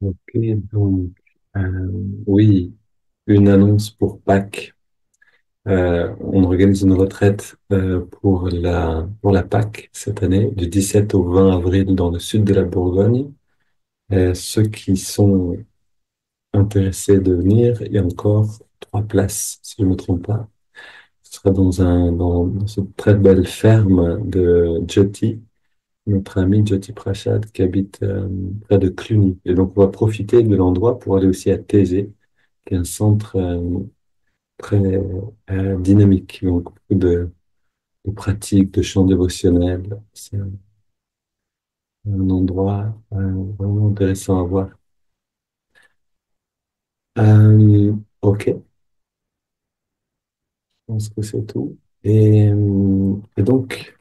Ok, donc, euh, oui, une annonce pour Pâques. On organise une retraite pour la Pâques cette année, du 17 au 20 avril dans le sud de la Bourgogne. Ceux qui sont intéressés de venir, il y a encore 3 places, si je ne me trompe pas. Ce sera dans cette très belle ferme de Jyoti, notre ami Jyoti Prashad qui habite près de Cluny. Et donc, on va profiter de l'endroit pour aller aussi à Thésée, qui est un centre très dynamique, donc beaucoup de pratiques, de chants dévotionnels. C'est un endroit vraiment intéressant à voir. Ok, je pense que c'est tout. Et donc,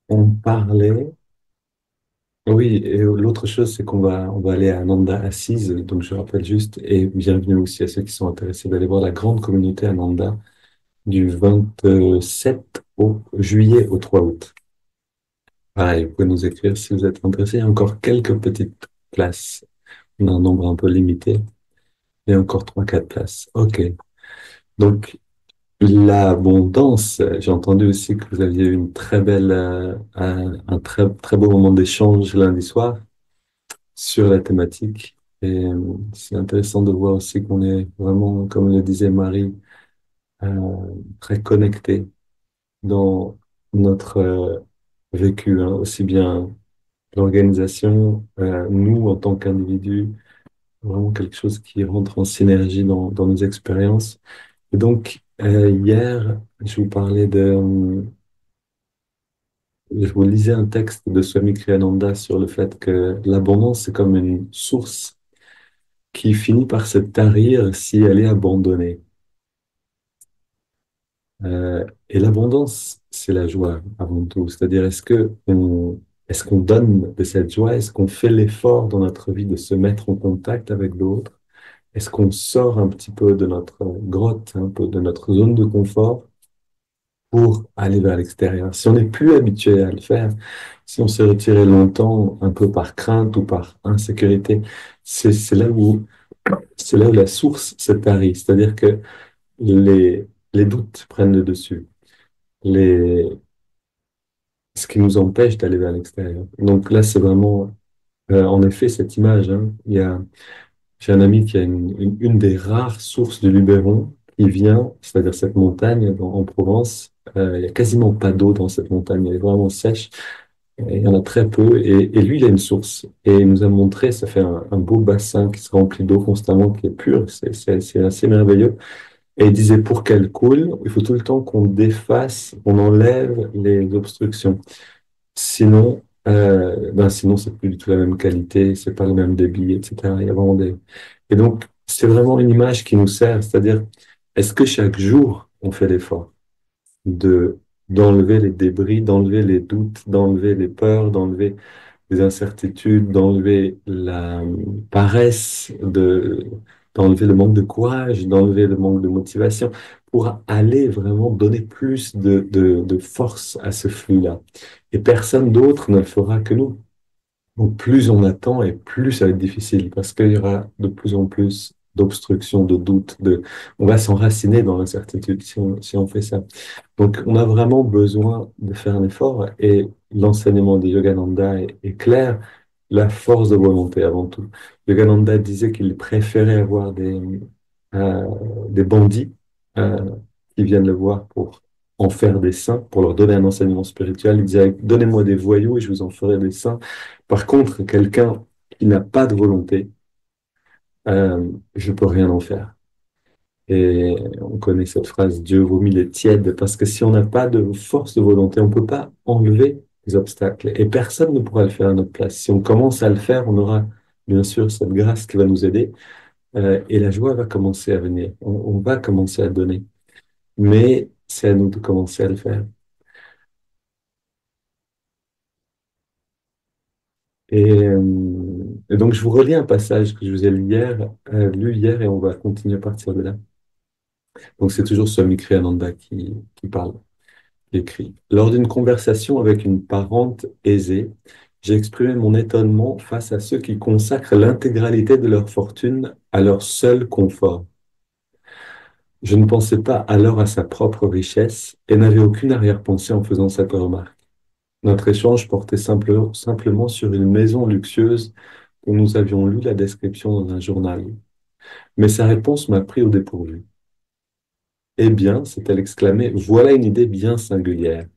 on parlait. Oui, et l'autre chose, c'est on va aller à Nanda Assise, donc je rappelle juste, et bienvenue aussi à ceux qui sont intéressés d'aller voir la grande communauté à Nanda du 27 au juillet au 3 août. Pareil, vous pouvez nous écrire si vous êtes intéressé. Il y a encore quelques petites places. On a un nombre un peu limité. Il y a encore 3, 4 places. OK. Donc, l'abondance, j'ai entendu aussi que vous aviez eu une très belle, un très, très beau moment d'échange lundi soir sur la thématique. Et c'est intéressant de voir aussi qu'on est vraiment, comme le disait Marie, très connecté dans notre vécu, hein, aussi bien l'organisation, nous en tant qu'individus, vraiment quelque chose qui rentre en synergie dans nos expériences. Et donc, hier, je vous lisais un texte de Swami Kriyananda sur le fait que l'abondance, c'est comme une source qui finit par se tarir si elle est abandonnée. Et l'abondance, c'est la joie avant tout. C'est-à-dire, est-ce qu'on donne de cette joie? Est-ce qu'on fait l'effort dans notre vie de se mettre en contact avec d'autres? Est-ce qu'on sort un petit peu de notre grotte, un peu de notre zone de confort pour aller vers l'extérieur? Si on n'est plus habitué à le faire, si on s'est retiré longtemps, un peu par crainte ou par insécurité, c'est c'est là où c'est là où la source se tarit. C'est-à-dire que les doutes prennent le dessus. Les, ce qui nous empêche d'aller vers l'extérieur. Donc là, c'est vraiment, en effet, cette image, hein. J'ai un ami qui a une des rares sources de Luberon qui vient, c'est-à-dire cette montagne en Provence. Il y a quasiment pas d'eau dans cette montagne, elle est vraiment sèche. Et il y en a très peu. Et lui, il a une source. Et il nous a montré, ça fait un beau bassin qui se remplit d'eau constamment, qui est pur. C'est assez merveilleux. Et il disait, pour qu'elle coule, il faut tout le temps qu'on défasse, on enlève les obstructions. Sinon, c'est plus du tout la même qualité, c'est pas le même débit, etc. Il y a vraiment des... Et donc, c'est vraiment une image qui nous sert, c'est-à-dire, est-ce que chaque jour, on fait l'effort de, d'enlever les débris, d'enlever les doutes, d'enlever les peurs, d'enlever les incertitudes, d'enlever la paresse, d'enlever le manque de courage, d'enlever le manque de motivation, pour aller vraiment donner plus de force à ce flux-là. Et personne d'autre ne le fera que nous. Donc, plus on attend et plus ça va être difficile parce qu'il y aura de plus en plus d'obstructions, de doutes, on va s'enraciner dans l'incertitude si on fait ça. Donc, on a vraiment besoin de faire un effort et l'enseignement de Yogananda est clair, la force de volonté avant tout. Yogananda disait qu'il préférait avoir euh, des bandits euh, qui viennent le voir pour en faire des saints, pour leur donner un enseignement spirituel. Il disait, donnez-moi des voyous et je vous en ferai des saints. Par contre, quelqu'un qui n'a pas de volonté, je peux rien en faire. Et on connaît cette phrase, Dieu vomit les tièdes, parce que si on n'a pas de force de volonté, on ne peut pas enlever les obstacles. Et personne ne pourra le faire à notre place. Si on commence à le faire, on aura bien sûr cette grâce qui va nous aider, et la joie va commencer à venir. On va commencer à donner. Mais c'est à nous de commencer à le faire. Et donc, je vous relis un passage que je vous ai lu hier, et on va continuer à partir de là. Donc, c'est toujours Swami Kriyananda qui parle, qui écrit. Lors d'une conversation avec une parente aisée, J'ai exprimé mon étonnement face à ceux qui consacrent l'intégralité de leur fortune à leur seul confort. Je ne pensais pas alors à sa propre richesse et n'avais aucune arrière-pensée en faisant cette remarque. Notre échange portait simplement sur une maison luxueuse dont nous avions lu la description dans un journal. Mais sa réponse m'a pris au dépourvu. Eh bien, s'est-elle exclamée, voilà une idée bien singulière.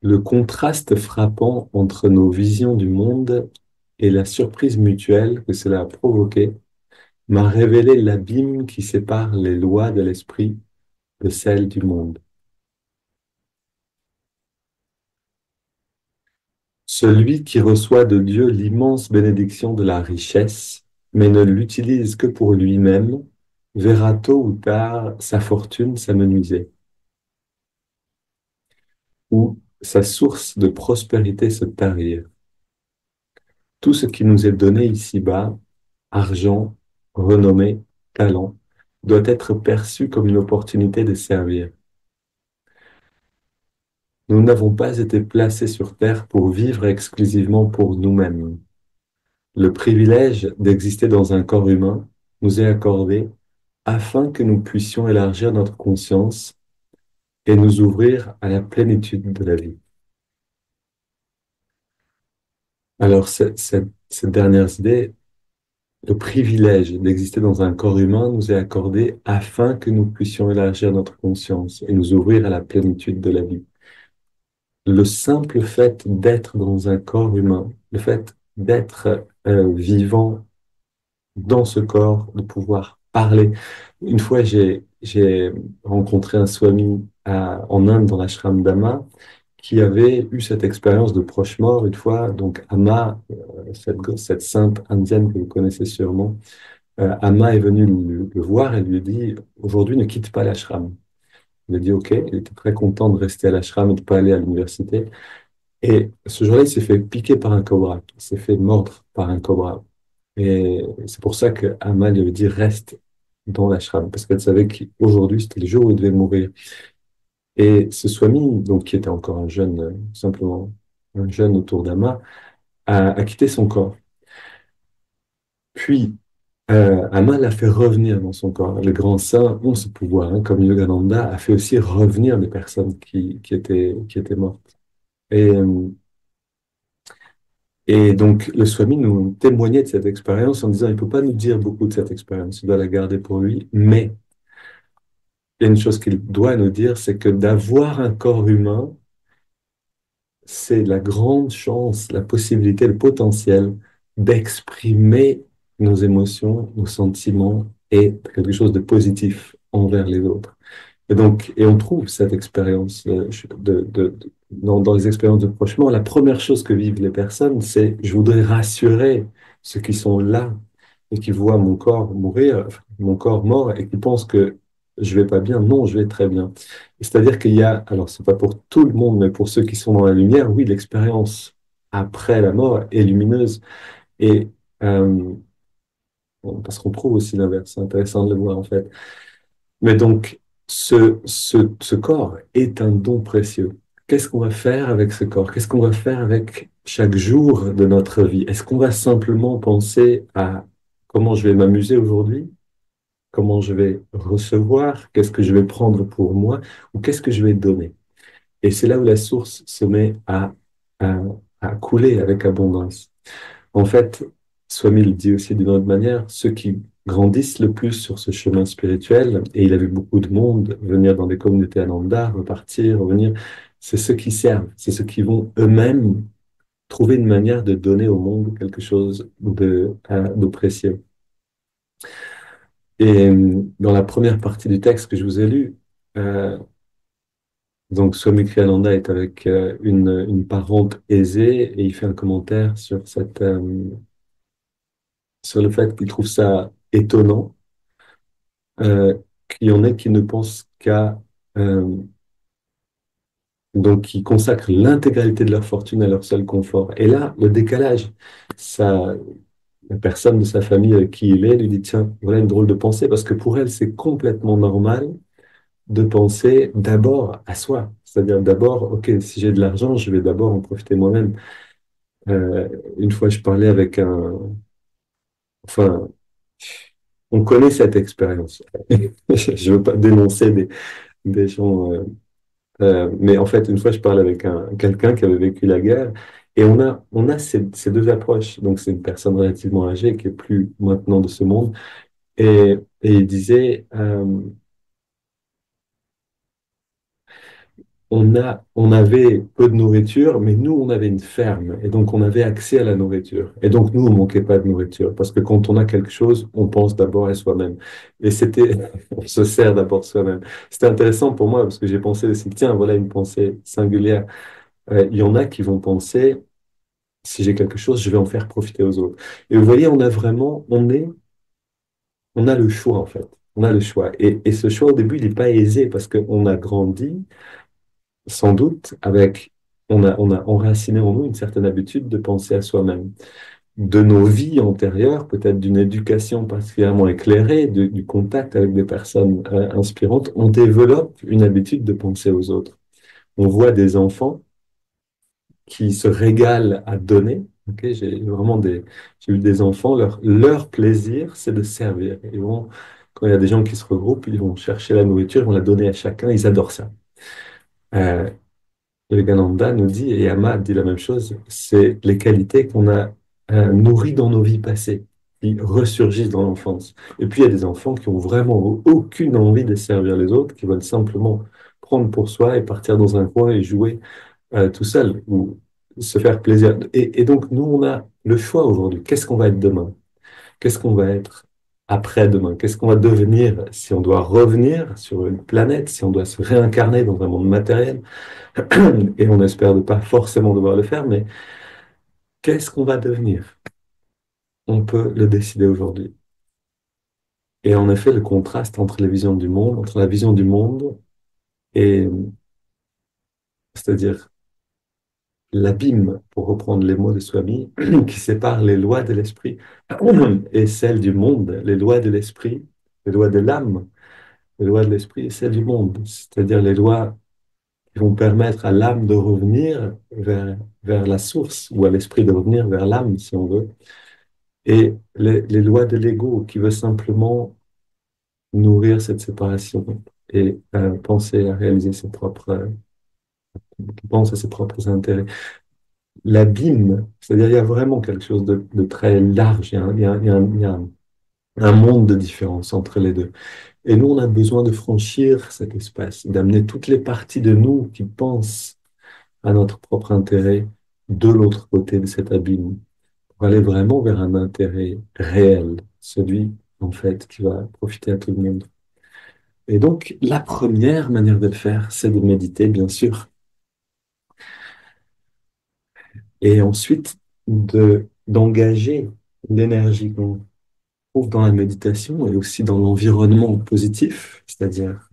Le contraste frappant entre nos visions du monde et la surprise mutuelle que cela a provoqué m'a révélé l'abîme qui sépare les lois de l'esprit de celles du monde. Celui qui reçoit de Dieu l'immense bénédiction de la richesse, mais ne l'utilise que pour lui-même, verra tôt ou tard sa fortune s'amenuiser, ou sa source de prospérité se tarir. Tout ce qui nous est donné ici-bas, argent, renommée, talent, doit être perçu comme une opportunité de servir. Nous n'avons pas été placés sur Terre pour vivre exclusivement pour nous-mêmes. Le privilège d'exister dans un corps humain nous est accordé afin que nous puissions élargir notre conscience et nous ouvrir à la plénitude de la vie. Alors, cette dernière idée, le privilège d'exister dans un corps humain nous est accordé afin que nous puissions élargir notre conscience et nous ouvrir à la plénitude de la vie. Le simple fait d'être dans un corps humain, le fait d'être vivant dans ce corps, de pouvoir parler. Une fois, j'ai rencontré un swami en Inde, dans l'ashram d'Ama, qui avait eu cette expérience de proche mort une fois. Donc, Amma, cette sainte indienne que vous connaissez sûrement, Amma est venue le voir et lui a dit, aujourd'hui, ne quitte pas l'ashram. Il a dit OK, il était très content de rester à l'ashram et de ne pas aller à l'université. Et ce jour-là, il s'est fait piquer par un cobra, il s'est fait mordre par un cobra. Et c'est pour ça que Amma lui avait dit reste dans l'ashram, parce qu'elle savait qu'aujourd'hui, c'était le jour où il devait mourir. Et ce Swami, donc qui était encore un jeune, simplement un jeune autour d'Ama, a quitté son corps. Puis, Amma l'a fait revenir dans son corps. Les grands saints ont ce pouvoir, hein, comme Yogananda a fait aussi revenir des personnes qui étaient mortes. Et, euh, et donc, le Swami nous témoignait de cette expérience en disant, il ne peut pas nous dire beaucoup de cette expérience, il doit la garder pour lui, mais il y a une chose qu'il doit nous dire, c'est que d'avoir un corps humain, c'est la grande chance, la possibilité, le potentiel d'exprimer nos émotions, nos sentiments et quelque chose de positif envers les autres. Et donc, et on trouve cette expérience dans les expériences de prochement. La première chose que vivent les personnes, c'est je voudrais rassurer ceux qui sont là et qui voient mon corps mourir, mon corps mort et qui pensent que je vais pas bien. Non, je vais très bien. C'est-à-dire qu'il y a, alors c'est pas pour tout le monde, mais pour ceux qui sont dans la lumière, oui, l'expérience après la mort est lumineuse et euh, parce qu'on trouve aussi l'inverse. C'est intéressant de le voir en fait. Mais donc, ce corps est un don précieux. Qu'est-ce qu'on va faire avec ce corps? Qu'est-ce qu'on va faire avec chaque jour de notre vie? Est-ce qu'on va simplement penser à comment je vais m'amuser aujourd'hui? Comment je vais recevoir? Qu'est-ce que je vais prendre pour moi? Ou qu'est-ce que je vais donner? Et c'est là où la source se met à, à couler avec abondance. En fait, Swami le dit aussi d'une autre manière, ceux qui grandissent le plus sur ce chemin spirituel, et il a vu beaucoup de monde venir dans des communautés Ananda, repartir, revenir, c'est ceux qui servent, c'est ceux qui vont eux-mêmes trouver une manière de donner au monde quelque chose de précieux. Et dans la première partie du texte que je vous ai lu, euh, donc Swami Kriyananda est avec une parente aisée et il fait un commentaire sur sur le fait qu'il trouve ça étonnant qu'il y en ait qui ne pensent qu'à euh, donc qui consacrent l'intégralité de leur fortune à leur seul confort. Et là, le décalage, ça, la personne de sa famille avec qui il est lui dit, tiens, voilà une drôle de pensée, parce que pour elle, c'est complètement normal de penser d'abord à soi. C'est-à-dire d'abord, OK, si j'ai de l'argent, je vais d'abord en profiter moi-même. Euh, une fois, je parlais avec enfin, on connaît cette expérience. Je veux pas dénoncer des gens, mais en fait, une fois, je parlais avec quelqu'un qui avait vécu la guerre, et on a ces deux approches. Donc, c'est une personne relativement âgée qui est plus maintenant de ce monde, et il disait, on avait peu de nourriture, mais nous, on avait une ferme. Et donc, on avait accès à la nourriture. Et donc, nous, on manquait pas de nourriture. Parce que quand on a quelque chose, on pense d'abord à soi-même. Et c'était, on se sert d'abord de soi-même. C'était intéressant pour moi parce que j'ai pensé aussi, tiens, voilà une pensée singulière. Il y en a qui vont penser, si j'ai quelque chose, je vais en faire profiter aux autres. Et vous voyez, on a le choix, en fait. On a le choix. Et ce choix, au début, il n'est pas aisé parce qu'on a grandi sans doute, on a enraciné en nous une certaine habitude de penser à soi-même. De nos vies antérieures, peut-être d'une éducation particulièrement éclairée, du contact avec des personnes inspirantes, on développe une habitude de penser aux autres. On voit des enfants qui se régalent à donner. Ok, j'ai eu des enfants, leur plaisir, c'est de servir. Quand il y a des gens qui se regroupent, ils vont chercher la nourriture, ils vont la donner à chacun, ils adorent ça. Euh, Yogananda nous dit, et Amma dit la même chose, c'est les qualités qu'on a nourries dans nos vies passées, qui ressurgissent dans l'enfance. Et puis il y a des enfants qui ont vraiment aucune envie de servir les autres, qui veulent simplement prendre pour soi et partir dans un coin et jouer tout seul ou se faire plaisir. Et donc nous, on a le choix aujourd'hui. Qu'est-ce qu'on va être demain? Qu'est-ce qu'on va être après-demain? Qu'est-ce qu'on va devenir si on doit revenir sur une planète, si on doit se réincarner dans un monde matériel? Et on espère ne pas forcément devoir le faire, mais qu'est-ce qu'on va devenir? On peut le décider aujourd'hui. Et en effet, le contraste entre les visions du monde, entre la vision du monde et, c'est-à-dire l'abîme, pour reprendre les mots de Swami, qui sépare les lois de l'esprit et celles du monde, les lois de l'esprit, les lois de l'âme, les lois de l'esprit et celles du monde, c'est-à-dire les lois qui vont permettre à l'âme de revenir vers la source ou à l'esprit de revenir vers l'âme, si on veut. Et les lois de l'ego qui veut simplement nourrir cette séparation et penser à réaliser qui pense à ses propres intérêts. L'abîme, c'est-à-dire il y a vraiment quelque chose de très large, il y a un monde de différence entre les deux. Et nous, on a besoin de franchir cet espace, d'amener toutes les parties de nous qui pensent à notre propre intérêt de l'autre côté de cet abîme, pour aller vraiment vers un intérêt réel, celui, en fait, qui va profiter à tout le monde. Et donc, la première manière de le faire, c'est de méditer, bien sûr, et ensuite d'engager l'énergie qu'on trouve dans la méditation et aussi dans l'environnement positif, c'est-à-dire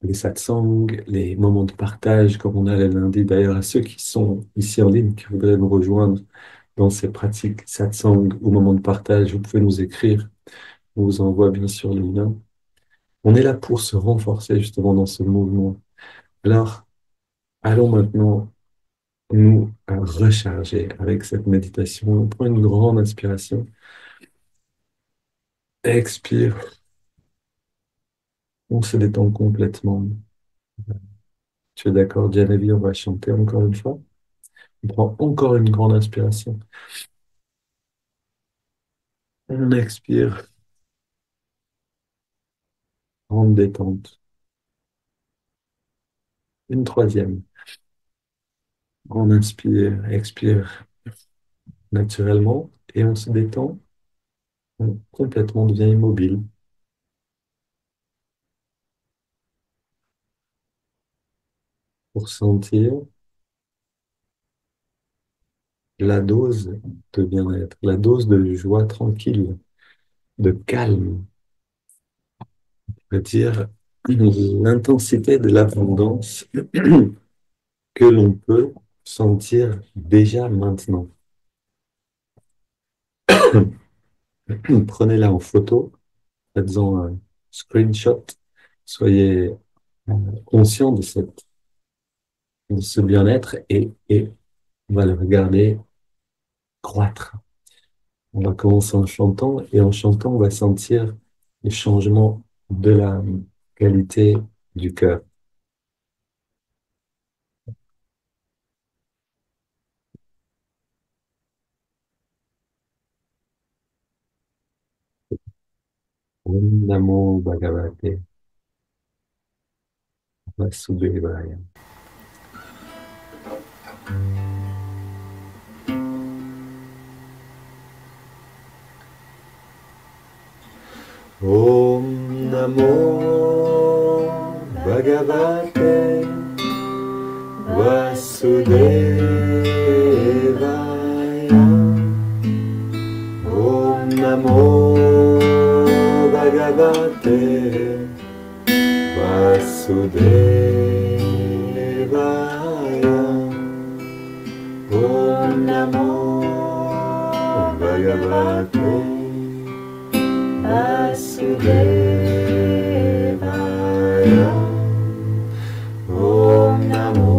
les satsangs, les moments de partage, comme on a le lundi d'ailleurs, à ceux qui sont ici en ligne, qui voudraient nous rejoindre dans ces pratiques satsang ou moments de partage, vous pouvez nous écrire. On vous envoie bien sûr le lien. On est là pour se renforcer justement dans ce mouvement. Alors, allons maintenant nous recharger avec cette méditation. On prend une grande inspiration. Expire. On se détend complètement. Tu es d'accord, Dianavi, on va chanter encore une fois. On prend encore une grande inspiration. On expire. Grande détente. Une troisième. On inspire, expire naturellement et on se détend. On complètement devient immobile pour sentir la dose de bien-être, la dose de joie tranquille, de calme, c'est-à-dire l'intensité de l'abondance que l'on peut sentir déjà maintenant. Prenez-la en photo, faites-en un screenshot, soyez conscient de ce bien-être et on va le regarder croître. On va commencer en chantant et en chantant, on va sentir les changements de la qualité du cœur. Om Namo Bhagavate Vasudevaya. Om Namo Bhagavate Vasudevaya. Om Namo Bhagavate Vasudevaya. Om Namo Bhagavate Vasudevaya. Om Namo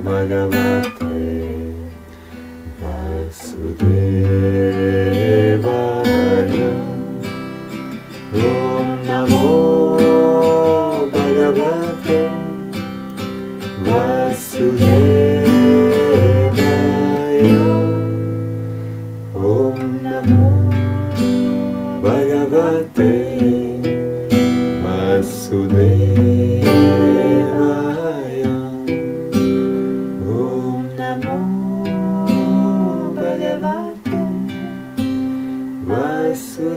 Bhagavate Vasudevaya. Om Namo Bhagavate Vasudevaya. Om Namo Bhagavate Vasudevaya. Om Namo Bhagavate Vasudevaya. Om Namo Bhagavate Vasudevaya.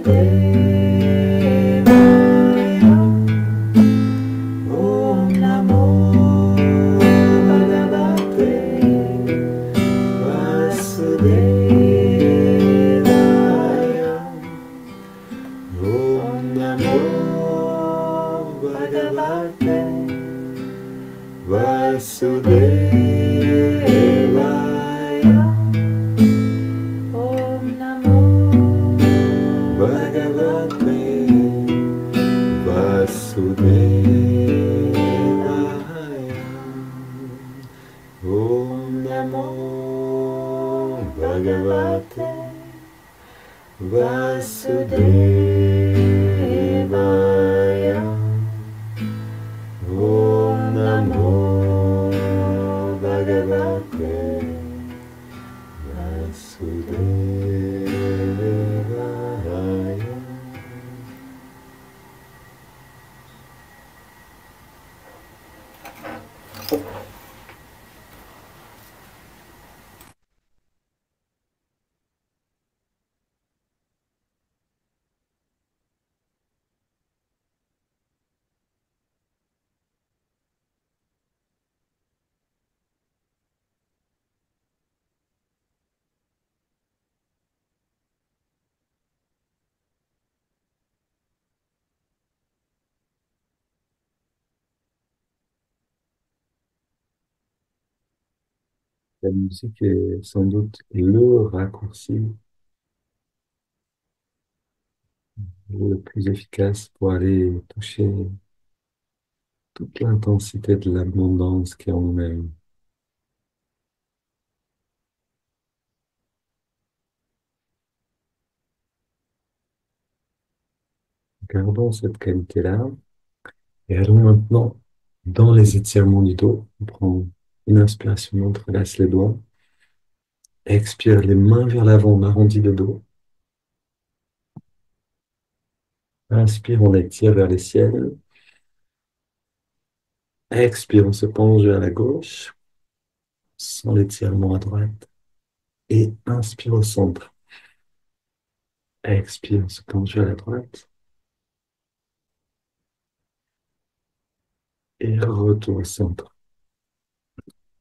Om Namo Bhagavate Vasudevaya. Om Namo Bhagavate Vasudevaya. Om Namo Bhagavate Vasudevaya. Om Namo Bhagavate Vasudevaya. La musique est sans doute le raccourci le plus efficace pour aller toucher toute l'intensité de l'abondance qui est en nous-mêmes. Gardons cette qualité-là et allons maintenant dans les étirements du dos. On prend une inspiration, on relaxe les doigts. Expire les mains vers l'avant, on arrondit le dos. Inspire, on étire vers les ciels. Expire, on se penche vers la gauche, sans l'étirement à droite. Et inspire au centre. Expire, on se penche vers la droite. Et retour au centre.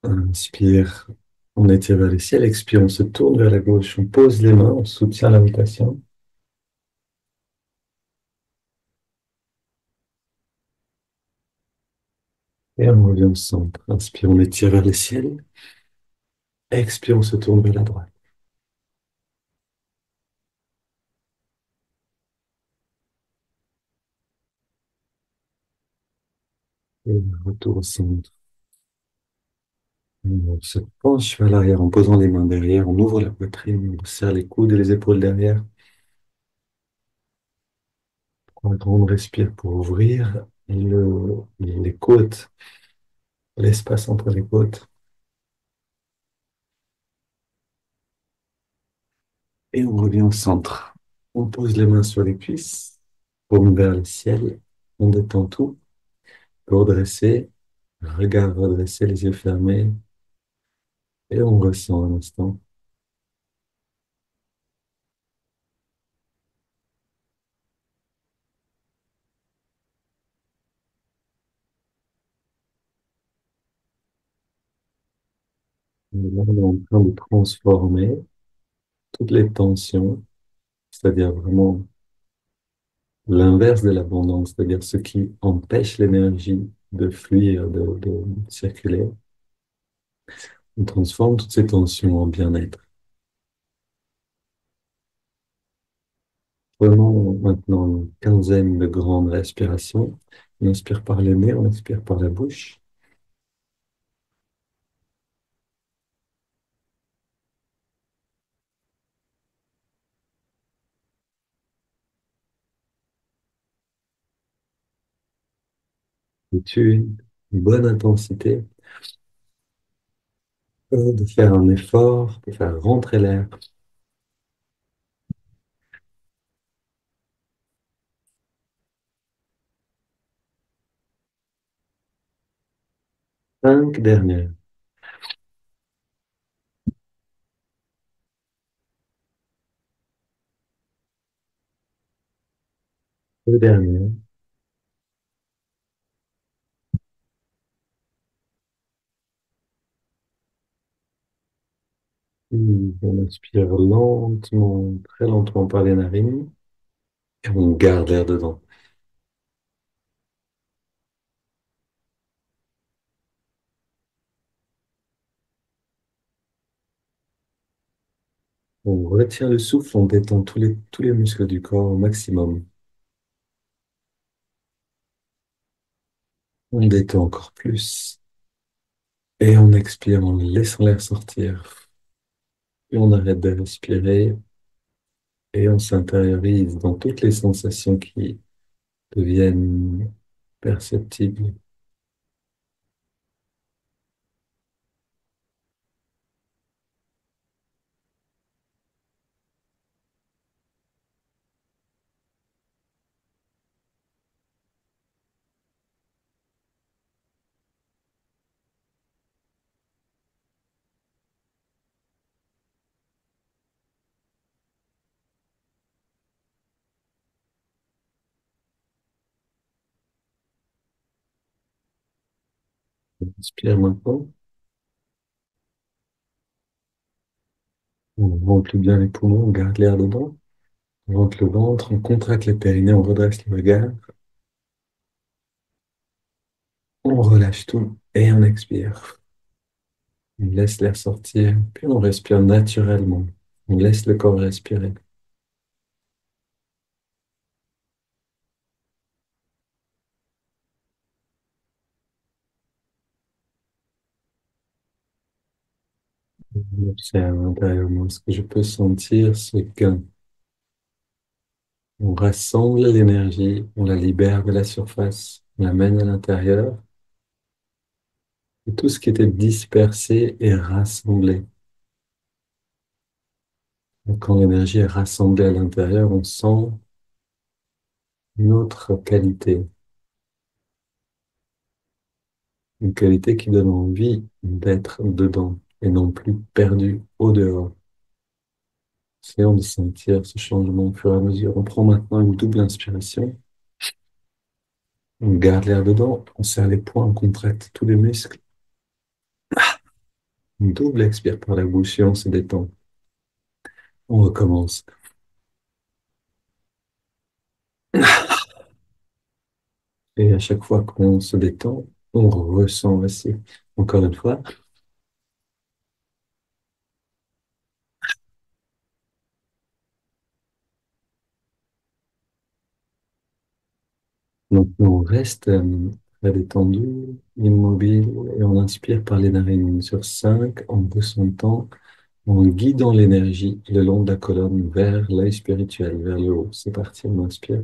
Inspire, on étire vers le ciel. Expire, on se tourne vers la gauche. On pose les mains, on soutient la rotation. Et on revient au centre. Inspire, on étire vers le ciel. Expire, on se tourne vers la droite. Et retour au centre. On se penche vers l'arrière en posant les mains derrière. On ouvre la poitrine, on serre les coudes et les épaules derrière. Prends une grande respire pour ouvrir les côtes, l'espace entre les côtes. Et on revient au centre. On pose les mains sur les cuisses, paume vers le ciel. On détend tout. Pour dresser, regard redressé, les yeux fermés. Et on ressent un instant. Et là, on est en train de transformer toutes les tensions, c'est-à-dire vraiment l'inverse de l'abondance, c'est-à-dire ce qui empêche l'énergie de fluir, de circuler. On transforme toutes ces tensions en bien-être. Prenons maintenant une quinzaine de grandes respirations. On inspire par le nez, on expire par la bouche. Et tu une bonne intensité de faire un effort, de faire rentrer l'air. 5 dernières. 2 dernières. On inspire lentement, très lentement par les narines et on garde l'air dedans. On retient le souffle, on détend tous les muscles du corps au maximum. On détend encore plus. Et on expire en laissant l'air sortir. Et on arrête de respirer et on s'intériorise dans toutes les sensations qui deviennent perceptibles. On inspire maintenant. On remplit bien les poumons, on garde l'air dedans. On rentre le ventre, on contracte les périnées, on redresse le regard. On relâche tout et on expire. On laisse l'air sortir, puis on respire naturellement. On laisse le corps respirer. On observe intérieurement. Ce que je peux sentir, c'est qu'on rassemble l'énergie, on la libère de la surface, on l'amène à l'intérieur. Et tout ce qui était dispersé est rassemblé. Donc, quand l'énergie est rassemblée à l'intérieur, on sent notre qualité. Une qualité qui donne envie d'être dedans et non plus perdu au dehors. Essayons de sentir ce changement au fur et à mesure. On prend maintenant une double inspiration. On garde l'air dedans, on serre les poings, on contracte tous les muscles. Une double expire par la bouche et on se détend. On recommence. Et à chaque fois qu'on se détend, on ressent aussi. Encore une fois. Donc on reste Très détendu, immobile, et on inspire par les narines sur 5 en ressentant, en guidant l'énergie le long de la colonne vers l'œil spirituel, vers le haut. C'est parti, on inspire.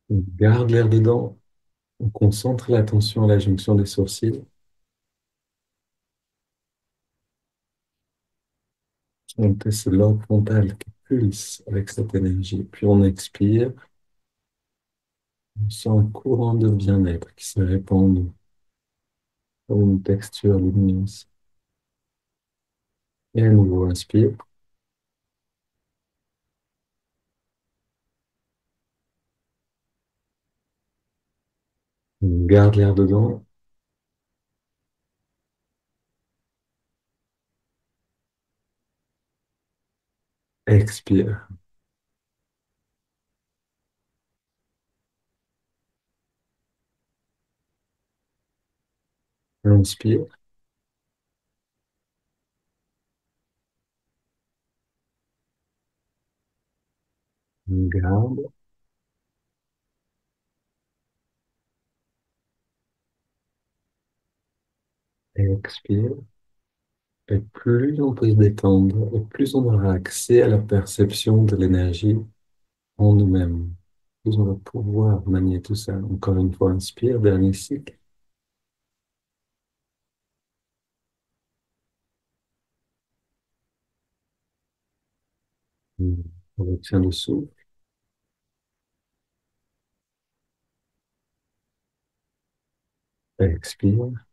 On garde l'air dedans, on concentre l'attention à la jonction des sourcils. On teste le lobe frontal qui pulse avec cette énergie. Puis on expire, on sent un courant de bien-être qui se répand en nous, comme une texture lumineuse. Et à nouveau, inspire, on garde l'air dedans, expire, inspire, on garde, expire. Et plus on peut se détendre, et plus on aura accès à la perception de l'énergie en nous-mêmes. Plus on va pouvoir manier tout ça. Encore une fois, inspire, dernier cycle. On retient le souffle, expire.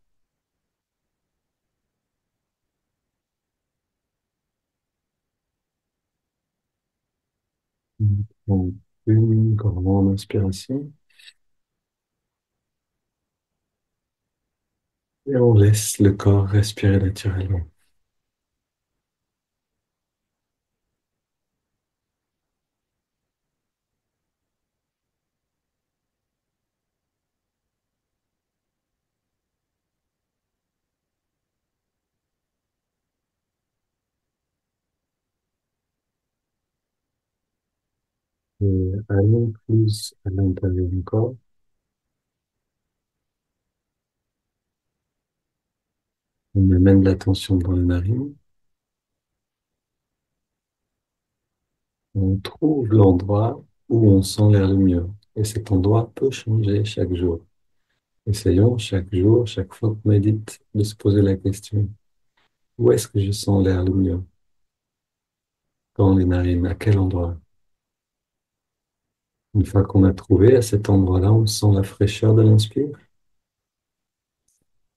On une grande inspiration et on laisse le corps respirer naturellement. Et allons plus à l'intérieur du corps. On amène l'attention dans les narines. On trouve l'endroit où on sent l'air le mieux. Et cet endroit peut changer chaque jour. Essayons chaque jour, chaque fois qu'on médite, de se poser la question, où est-ce que je sens l'air le mieux? Dans les narines, à quel endroit? Une fois qu'on a trouvé à cet endroit-là, on sent la fraîcheur de l'inspire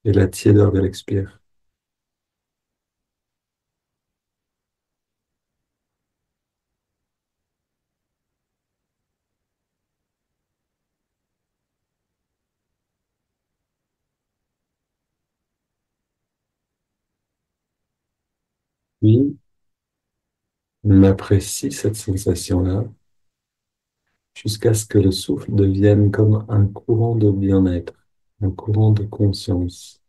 et la tiédeur de l'expire. Puis, on apprécie cette sensation-là jusqu'à ce que le souffle devienne comme un courant de bien-être, un courant de conscience.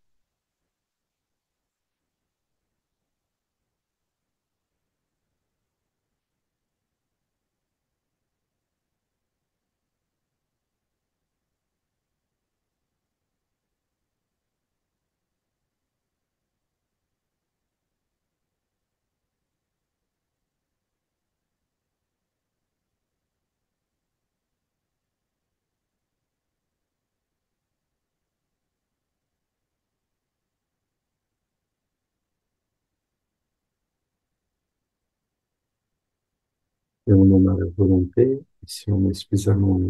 Et on en a la volonté, et si on est suffisamment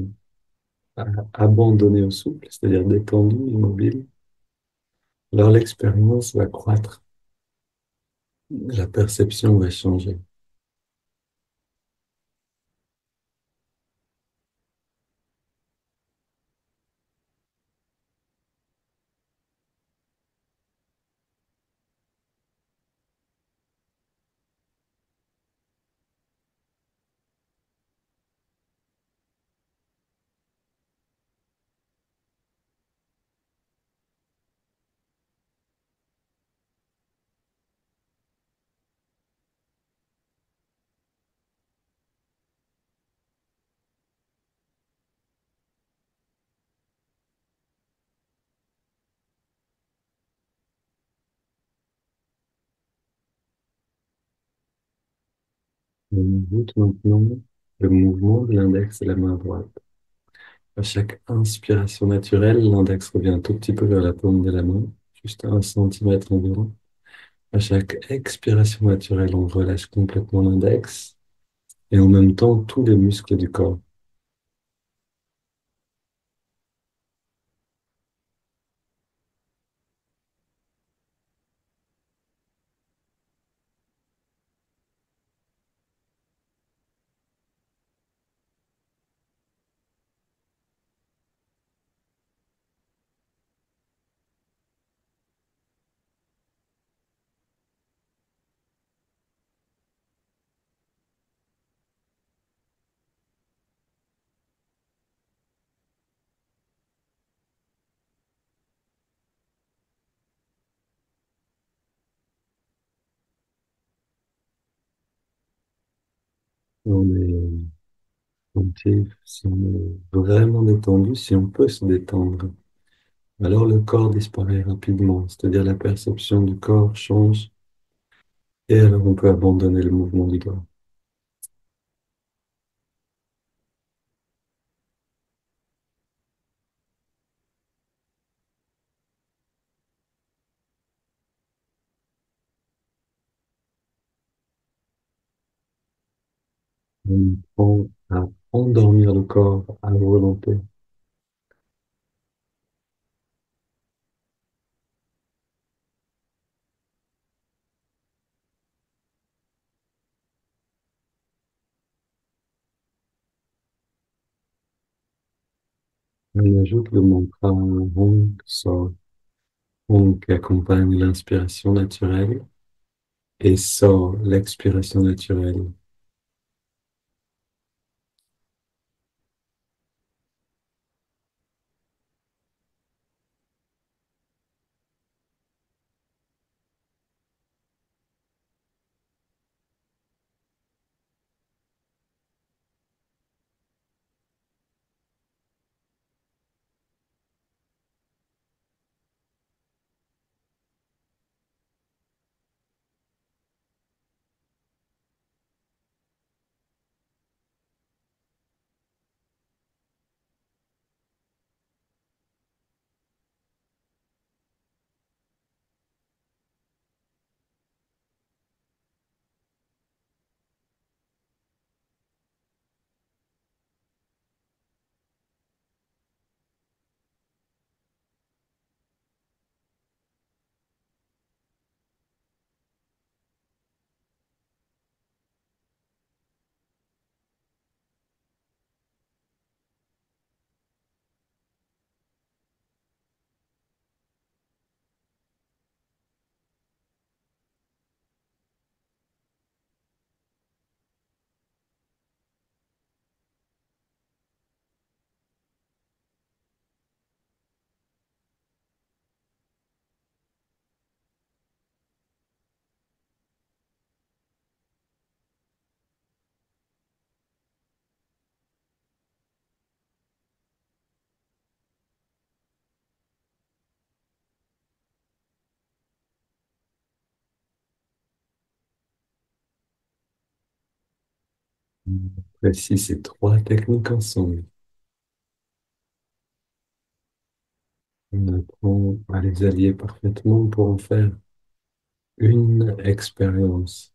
abandonné au souffle, c'est-à-dire détendu, immobile, alors l'expérience va croître, la perception va changer. On ajoute maintenant le mouvement de l'index et la main droite. À chaque inspiration naturelle, l'index revient un tout petit peu vers la paume de la main, juste à 1 centimètre environ. À chaque expiration naturelle, on relâche complètement l'index et en même temps tous les muscles du corps. On est attentif, si on est vraiment détendu, si on peut se détendre, alors le corps disparaît rapidement, c'est-à-dire la perception du corps change et alors on peut abandonner le mouvement du doigt. On apprend à endormir le corps à volonté. On ajoute le mantra Hong So, Hong qui accompagne l'inspiration naturelle et So, l'expiration naturelle. Après, si ces trois techniques ensemble, on apprend à les allier parfaitement pour en faire une expérience.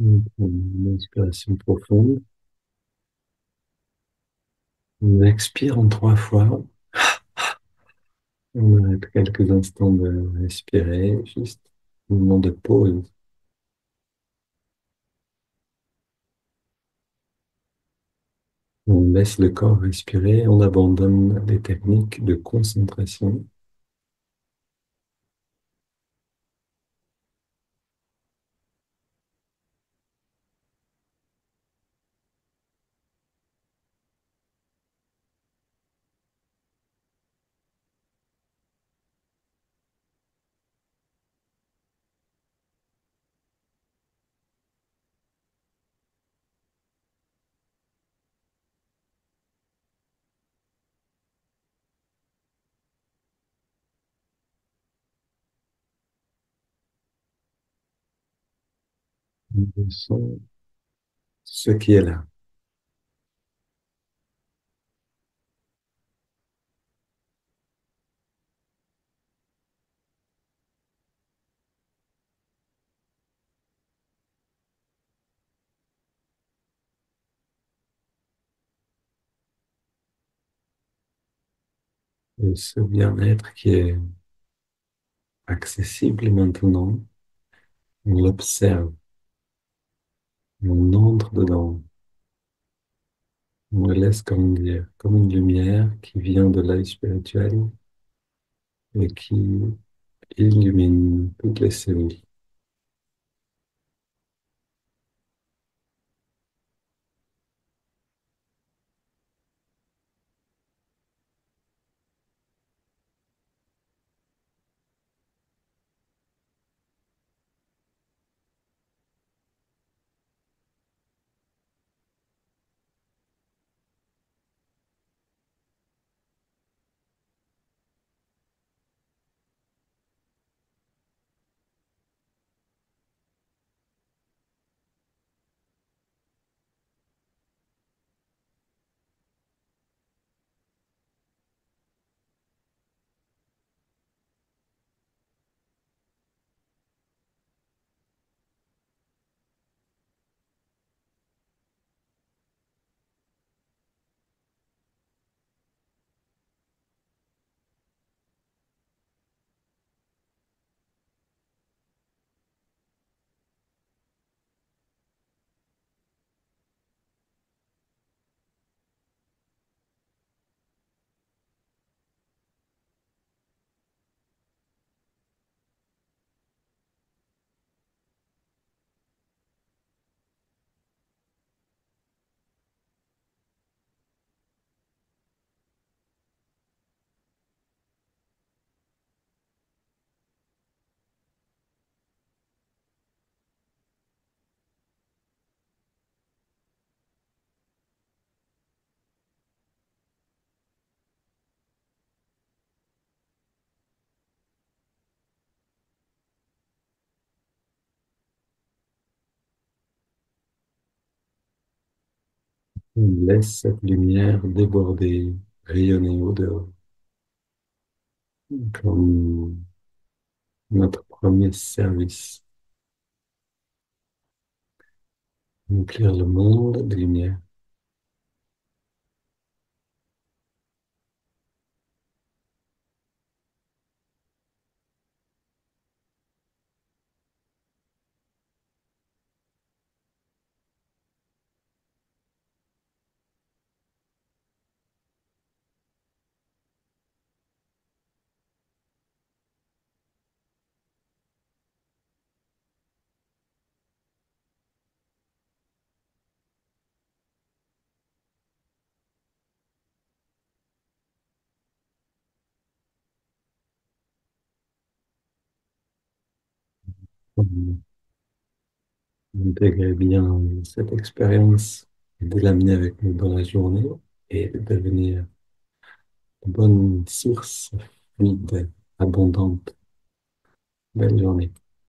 Une inspiration profonde. On expire en 3 fois. On arrête quelques instants de respirer, juste un moment de pause. On laisse le corps respirer, on abandonne les techniques de concentration. On ressent ce qui est là. Et ce bien-être qui est accessible maintenant, on l'observe, on entre dedans, on le laisse comme dire, comme une lumière qui vient de l'œil spirituel et qui illumine toutes les cellules. On laisse cette lumière déborder, rayonner au-dehors, comme notre premier service, remplir le monde de lumière. Intégrer bien cette expérience, de l'amener avec nous dans la journée et de devenir une bonne source fluide, abondante. Belle journée.